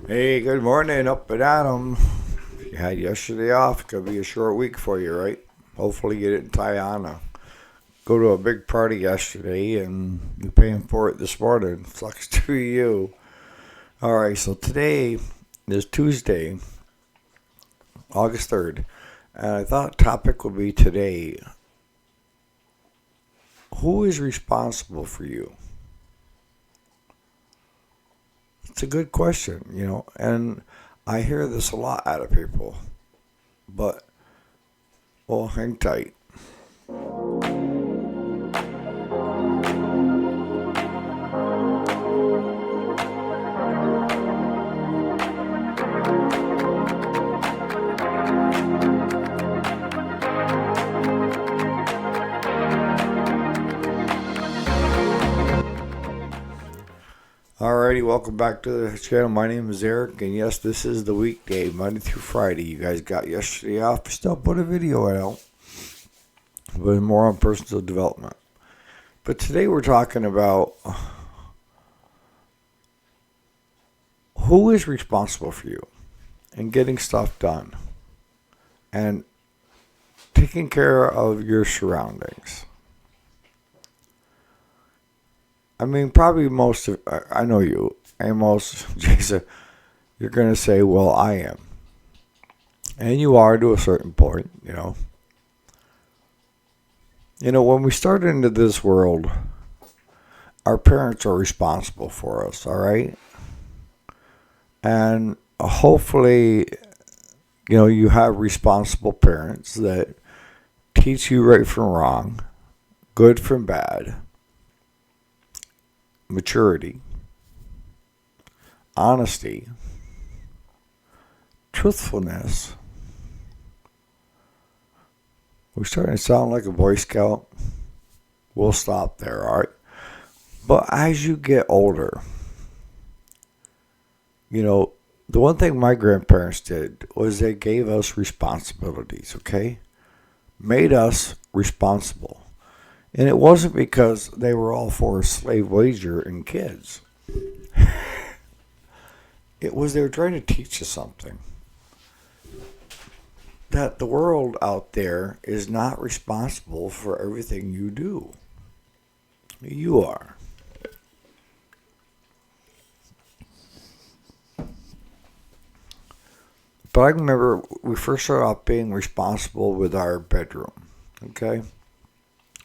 Hey, good morning, up and at 'em. You had yesterday off. It's gonna be a short week for you, right? Hopefully, you didn't tie on go to a big party yesterday and you're paying for it this morning. Sucks to you. All right, so today is Tuesday, August 3rd, and I thought topic would be today: who is responsible for you? It's a good question, and I hear this a lot out of people, but well, hang tight. Alrighty, welcome back to the channel. My name is Eric, and yes, this is the weekday, Monday through Friday. You guys got yesterday off. Still put a video out, but more on personal development. But today we're talking about who is responsible for you and getting stuff done and taking care of your surroundings. I mean, probably most of, I know you, and most, Jason, you're going to say, well, I am. And you are to a certain point. When we start into this world, our parents are responsible for us, all right? And hopefully, you have responsible parents that teach you right from wrong, good from bad, maturity, honesty, truthfulness. We're starting to sound like a Boy Scout. We'll stop there, all right? But as you get older, the one thing my grandparents did was they gave us responsibilities, okay? Made us responsible. And it wasn't because they were all for slave wager and kids. It was they were trying to teach us something. That the world out there is not responsible for everything you do. You are. But I remember we first started off being responsible with our bedroom. Okay?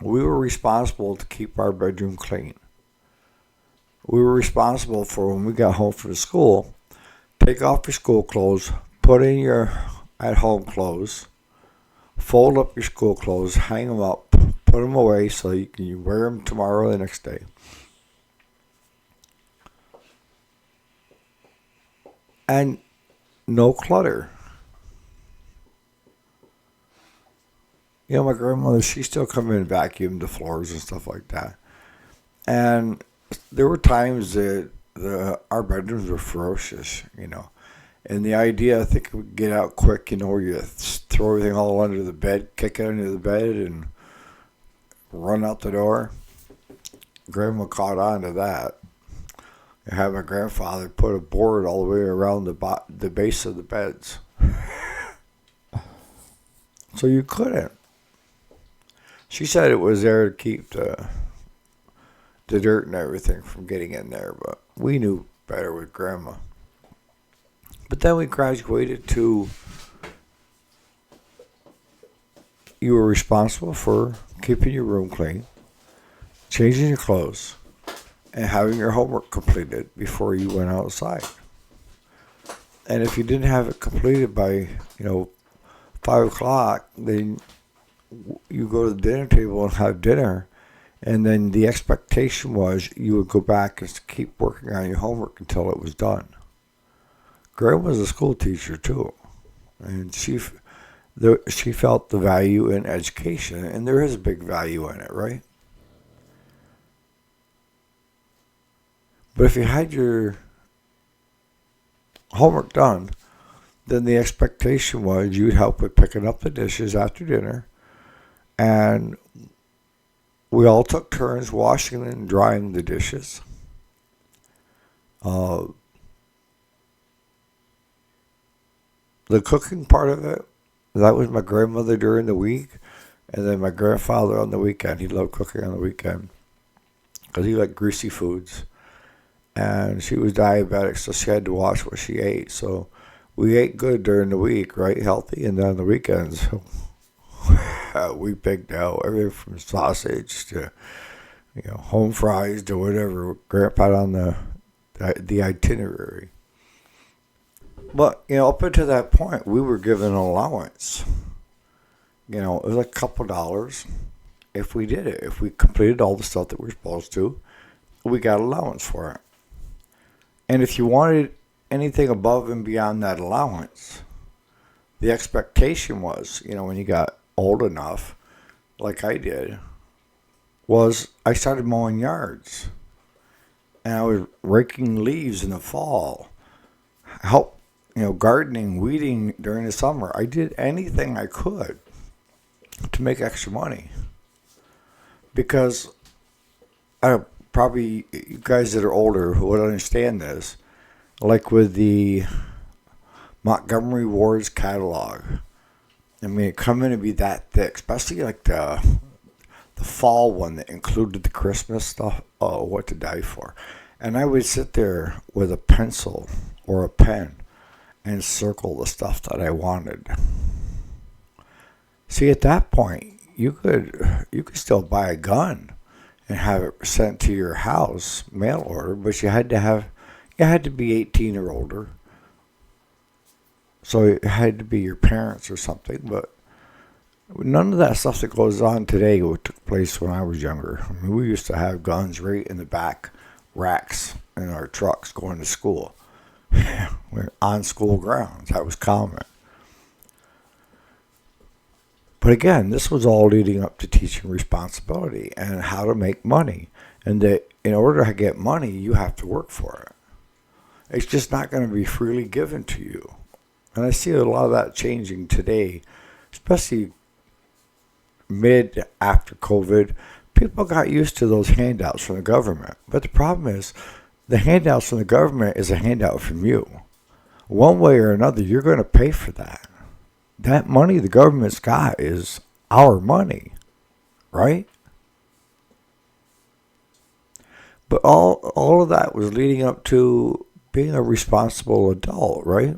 We were responsible to keep our bedroom clean. We were responsible for when we got home from school, take off your school clothes, put in your at home clothes, fold up your school clothes, hang them up, put them away so you can wear them tomorrow or the next day. And no clutter. My grandmother, she still come in and vacuum the floors and stuff like that. And there were times that our bedrooms were ferocious. And the idea, I think, would get out quick, where you throw everything all under the bed, kick it under the bed, and run out the door. Grandma caught on to that. I had my grandfather put a board all the way around the base of the beds. So you couldn't. She said it was there to keep the dirt and everything from getting in there, but we knew better with Grandma. But then we graduated to you were responsible for keeping your room clean, changing your clothes, and having your homework completed before you went outside. And if you didn't have it completed by 5 o'clock, then you go to the dinner table and have dinner. And then the expectation was you would go back and keep working on your homework until it was done. Graham was a school teacher too, and she felt the value in education, and there is a big value in it, right? But if you had your homework done, then the expectation was you'd help with picking up the dishes after dinner, and we all took turns washing and drying the dishes. Uh, the cooking part of it, that was my grandmother during the week, and then my grandfather on the weekend. He loved cooking on the weekend because he liked greasy foods. And she was diabetic, so she had to watch what she ate. So we ate good during the week, right? Healthy. And then on the weekends, we picked out everything from sausage to, home fries to whatever Grandpa had on the itinerary. But, up until that point, we were given an allowance. It was like a couple dollars if we did it. If we completed all the stuff that we were supposed to, we got allowance for it. And if you wanted anything above and beyond that allowance, the expectation was, when you got old enough, like I did, was I started mowing yards. And I was raking leaves in the fall, gardening, weeding during the summer. I did anything I could to make extra money. Because probably you guys that are older who would understand this, like with the Montgomery Ward's catalog. I mean, it come in to be that thick, especially like the fall one that included the Christmas stuff. Oh, what to die for. And I would sit there with a pencil or a pen and circle the stuff that I wanted. See, at that point, you could still buy a gun and have it sent to your house, mail order, but you had to be 18 or older. So it had to be your parents or something, but none of that stuff that goes on today took place when I was younger. I mean, we used to have guns right in the back racks in our trucks going to school. We're on school grounds. That was common. But again, this was all leading up to teaching responsibility and how to make money. And that in order to get money, you have to work for it. It's just not going to be freely given to you. And I see a lot of that changing today, especially after COVID. People got used to those handouts from the government. But the problem is, the handouts from the government is a handout from you. One way or another, you're going to pay for that. That money the government's got is our money, right? But all of that was leading up to being a responsible adult, right?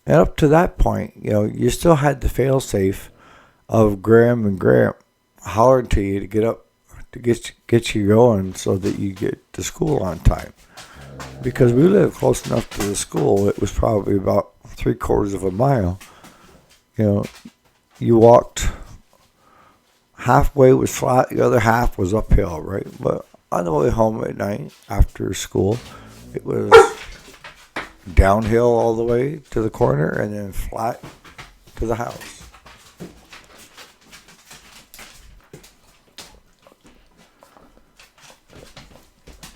And up to that point, you still had the fail-safe of Graham and Graham hollering to you to get up, to get you going so that you get to school on time. Because we lived close enough to the school, it was probably about 3/4 of a mile. You walked halfway was flat, the other half was uphill, right? But on the way home at night after school, it was downhill all the way to the corner and then flat to the house.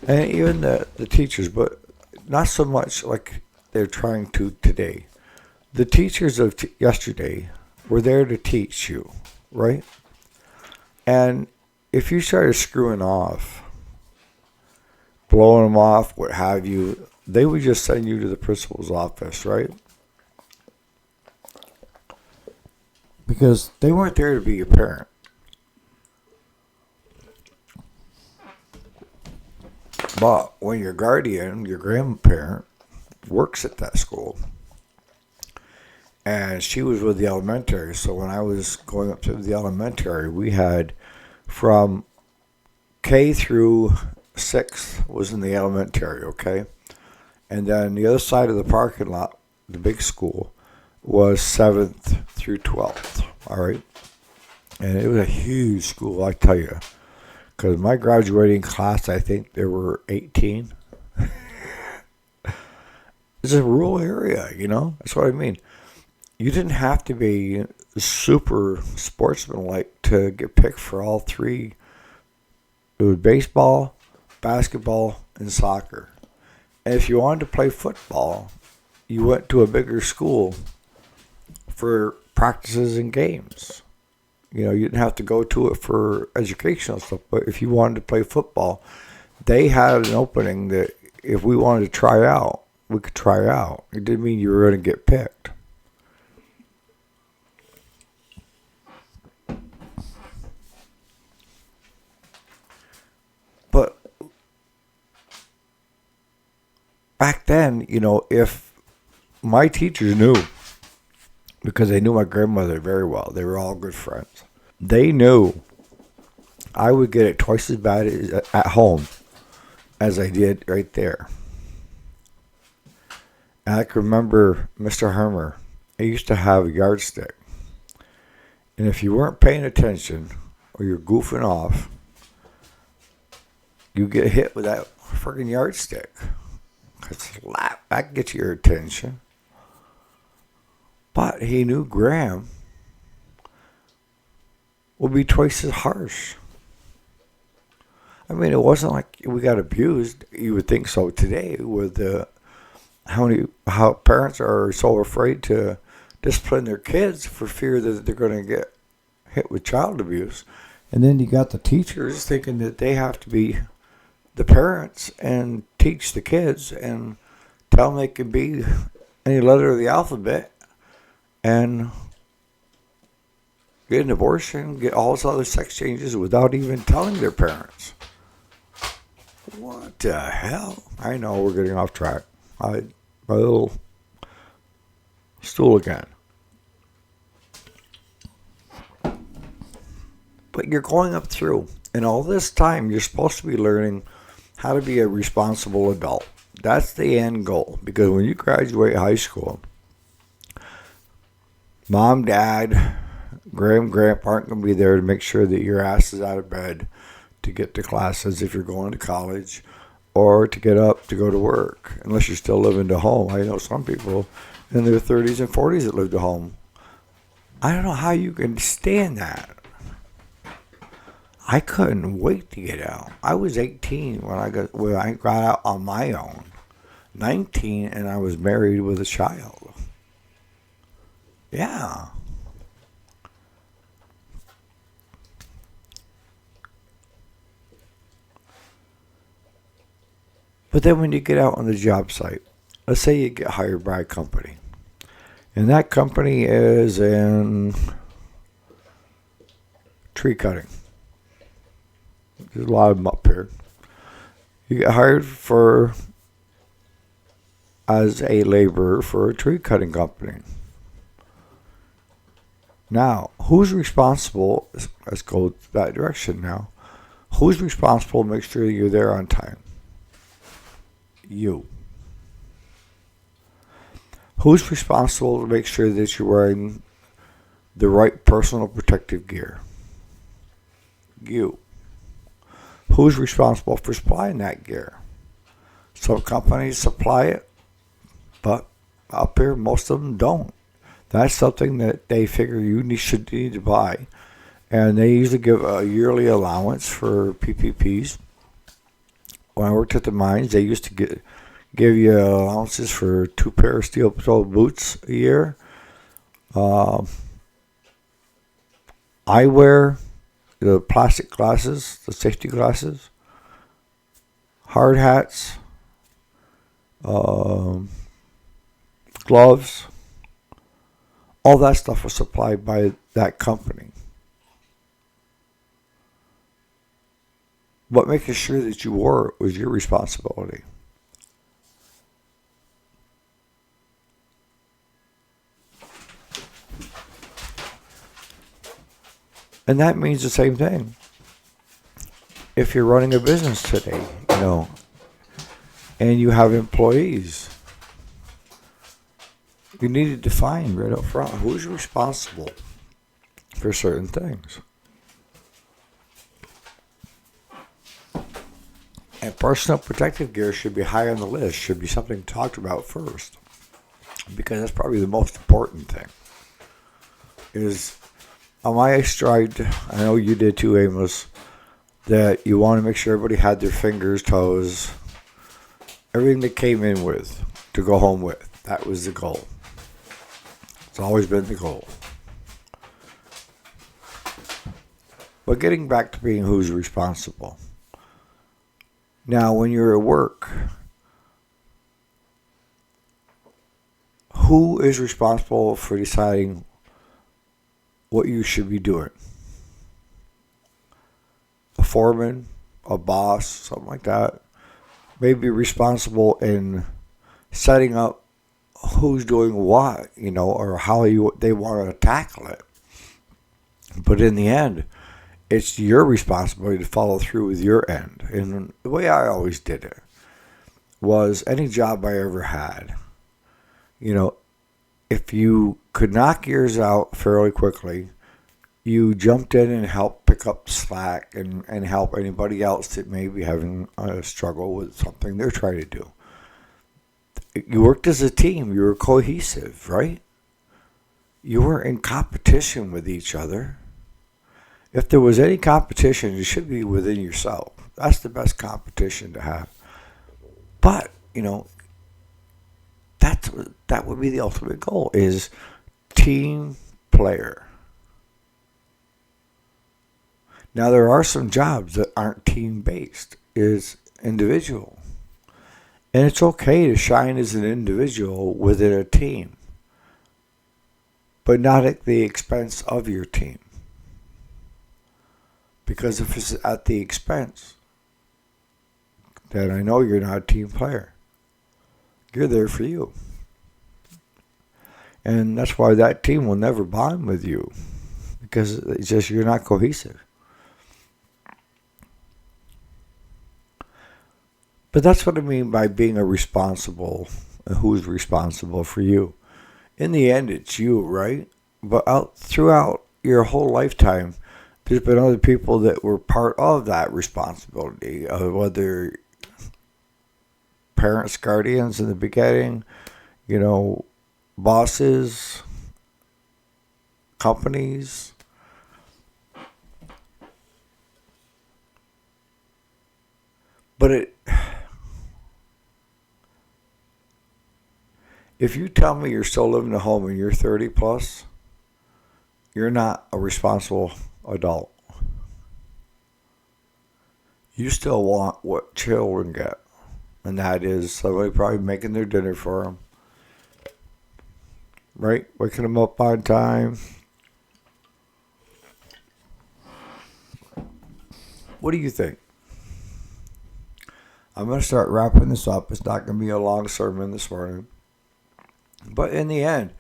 And even the teachers, but not so much like they're trying to today. The teachers of yesterday were there to teach you, right? And if you started screwing off, blowing them off, what have you, they would just send you to the principal's office, right? Because they weren't there to be your parent. But when your guardian, your grandparent, works at that school, and she was with the elementary, so when I was going up to the elementary, we had from K through 6th was in the elementary, okay? And then the other side of the parking lot, the big school, was 7th through 12th, all right? And it was a huge school, I tell you. Because my graduating class, I think there were 18. It's a rural area, That's what I mean. You didn't have to be super sportsmanlike to get picked for all three. It was baseball, basketball, and soccer. And if you wanted to play football, you went to a bigger school for practices and games. You didn't have to go to it for educational stuff, but if you wanted to play football, they had an opening that if we wanted to try out, we could try out. It didn't mean you were going to get picked. But back then, if my teachers knew, because they knew my grandmother very well, they were all good friends. They knew I would get it twice as bad at home as I did right there. And I can remember Mr. Hermer. He used to have a yardstick. And if you weren't paying attention or you're goofing off, you get hit with that friggin' yardstick. Slap, that gets your attention. But he knew Graham would be twice as harsh. I mean, it wasn't like we got abused. You would think so today with how parents are so afraid to discipline their kids for fear that they're going to get hit with child abuse. And then you got the teachers thinking that they have to be the parents and teach the kids and tell them they can be any letter of the alphabet and get an abortion, get all these other sex changes without even telling their parents. What the hell? I know we're getting off track. My little stool again. But you're going up through, and all this time you're supposed to be learning how to be a responsible adult. That's the end goal. Because when you graduate high school, Mom, Dad, Grandpa aren't going to be there to make sure that your ass is out of bed to get to classes if you're going to college or to get up to go to work, unless you're still living at home. I know some people in their 30s and 40s that lived at home. I don't know how you can stand that. I couldn't wait to get out. I was 18 when I got out on my own. 19 and I was married with a child. Yeah. But then when you get out on the job site, let's say you get hired by a company, and that company is in tree cutting. There's a lot of them up here. You get hired as a laborer for a tree cutting company. Now, who's responsible? Let's go that direction now. Who's responsible to make sure you're there on time? You. Who's responsible to make sure that you're wearing the right personal protective gear? You. Who's responsible for supplying that gear? Some companies supply it, but up here most of them don't. That's something that they figure you should need to buy. And they usually give a yearly allowance for PPPs. When I worked at the mines, they used to give you allowances for 2 pair of steel-toed boots a year. Eyewear, the plastic glasses, the safety glasses, hard hats, gloves. All that stuff was supplied by that company. But making sure that you wore it was your responsibility. And that means the same thing. If you're running a business today, and you have employees, you need to define right up front who's responsible for certain things. And personal protective gear should be high on the list, should be something talked about first. Because that's probably the most important thing. Is on my stride, I know you did too, Amos, that you want to make sure everybody had their fingers, toes, everything they came in with to go home with. That was the goal. It's always been the goal. But getting back to being who's responsible. Now, when you're at work, Who is responsible for deciding what you should be doing? A foreman, a boss, something like that. Maybe responsible in setting up who's doing what, or how they want to tackle it. But in the end, it's your responsibility to follow through with your end. And the way I always did it was any job I ever had, if you could knock yours out fairly quickly, you jumped in and helped pick up slack and help anybody else that may be having a struggle with something they're trying to do. You worked as a team. You were cohesive, right? You were in competition with each other. If there was any competition, it should be within yourself. That's the best competition to have. But, that would be the ultimate goal, is team player. Now, there are some jobs that aren't team-based, is individual. And it's okay to shine as an individual within a team, but not at the expense of your team. Because if it's at the expense, then I know you're not a team player. You're there for you. And that's why that team will never bond with you, because it's just you're not cohesive. But that's what I mean by being a responsible, who's responsible for you. In the end, it's you, right? But throughout your whole lifetime, there's been other people that were part of that responsibility, whether parents, guardians in the beginning, bosses, companies. But if you tell me you're still living at home and you're 30 plus, you're not a responsible adult. You still want what children get, and that is somebody probably making their dinner for them, right? Waking them up on time. What do you think? I'm going to start wrapping this up. It's not going to be a long sermon this morning. But in the end,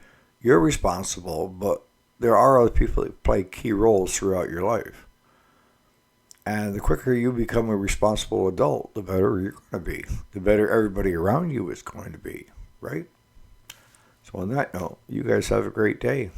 you're responsible, but there are other people that play key roles throughout your life. And the quicker you become a responsible adult, the better you're going to be. The better everybody around you is going to be, right? So on that note, you guys have a great day.